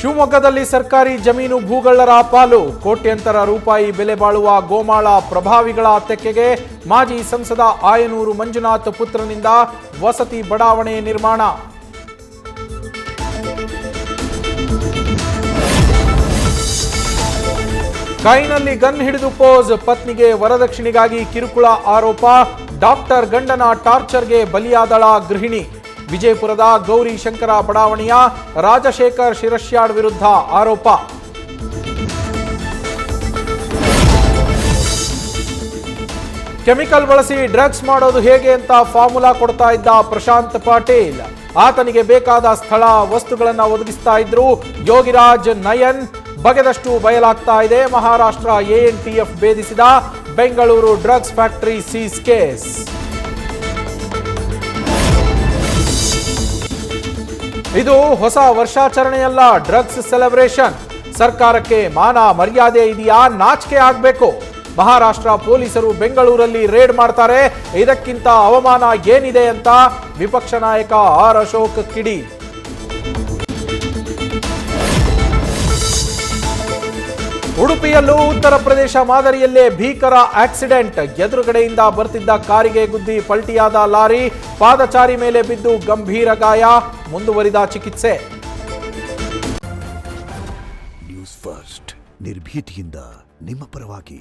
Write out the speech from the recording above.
ಶಿವಮೊಗ್ಗದಲ್ಲಿ ಸರ್ಕಾರಿ ಜಮೀನು ಭೂಗಳ್ಳರ ಪಾಲು ಕೋಟ್ಯಂತರ ರೂಪಾಯಿ ಬೆಲೆ ಬಾಳುವ ಗೋಮಾಳ ಪ್ರಭಾವಿಗಳ ತೆಕ್ಕೆಗೆ ಮಾಜಿ ಸಂಸದ ಆಯನೂರು ಮಂಜುನಾಥ್ ಪುತ್ರನಿಂದ ವಸತಿ ಬಡಾವಣೆ ನಿರ್ಮಾಣ. ಕೈನಲ್ಲಿ ಗನ್ ಹಿಡಿದು ಪೋಸ್, ಪತ್ನಿಗೆ ವರದಕ್ಷಿಣೆಗಾಗಿ ಕಿರುಕುಳ ಆರೋಪ. ಡಾಕ್ಟರ್ ಗಂಡನ ಟಾರ್ಚರ್ಗೆ ಬಲಿಯಾದಳ ಗೃಹಿಣಿ. ವಿಜಯಪುರದ ಗೌರಿ ಶಂಕರ ಬಡಾವಣೆಯ ರಾಜಶೇಖರ್ ಶಿರಶ್ಯಾಡ್ ವಿರುದ್ಧ ಆರೋಪ. ಕೆಮಿಕಲ್ ಬಳಸಿ ಡ್ರಗ್ಸ್ ಮಾಡೋದು ಹೇಗೆ ಅಂತ ಫಾರ್ಮುಲಾ ಕೊಡ್ತಾ ಇದ್ದ ಪ್ರಶಾಂತ್ ಪಾಟೀಲ್. ಆತನಿಗೆ ಬೇಕಾದ ಸ್ಥಳ ವಸ್ತುಗಳನ್ನು ಒದಗಿಸ್ತಾ ಇದ್ರು ಯೋಗಿರಾಜ್ ನಯನ್. ಬಗೆದಷ್ಟು ಬಯಲಾಗ್ತಾ ಇದೆ. ಮಹಾರಾಷ್ಟ್ರ ಎಎನ್ಟಿಎಫ್ ಭೇದಿಸಿದ ಬೆಂಗಳೂರು ಡ್ರಗ್ಸ್ ಫ್ಯಾಕ್ಟರಿ ಸೀಸ್ ಕೇಸ್. ಇದು ಹೊಸ ವರ್ಷಾಚರಣೆಯಲ್ಲ, ಡ್ರಗ್ಸ್ ಸೆಲೆಬ್ರೇಷನ್. ಸರ್ಕಾರಕ್ಕೆ ಮಾನ ಮರ್ಯಾದೆ ಇದೆಯಾ? ನಾಚಿಕೆ ಆಗಬೇಕು. ಮಹಾರಾಷ್ಟ್ರ ಪೊಲೀಸರು ಬೆಂಗಳೂರಲ್ಲಿ ರೇಡ್ ಮಾಡ್ತಾರೆ. ಇದಕ್ಕಿಂತ ಅವಮಾನ ಏನಿದೆ ಅಂತ ವಿಪಕ್ಷ ನಾಯಕ ಆರ್ ಅಶೋಕ್ ಕಿಡಿ. ಉಡುಪಿಯಲ್ಲೂ ಉತ್ತರ ಪ್ರದೇಶ ಮಾದರಿಯಲ್ಲೇ ಭೀಕರ ಆಕ್ಸಿಡೆಂಟ್. ಎದುರುಗಡೆಯಿಂದ ಬರ್ತಿದ್ದ ಕಾರಿಗೆ ಗುದ್ದಿ ಪಲ್ಟಿಯಾದ ಲಾರಿ. ಪಾದಚಾರಿ ಮೇಲೆ ಬಿದ್ದು ಗಂಭೀರ ಗಾಯ. ಮುಂದುವರಿದ ಚಿಕಿತ್ಸೆ. ನ್ಯೂಸ್ ಫಸ್ಟ್, ನಿರ್ಭೀತಿಯಿಂದ ನಿಮ್ಮ ಪರವಾಗಿ.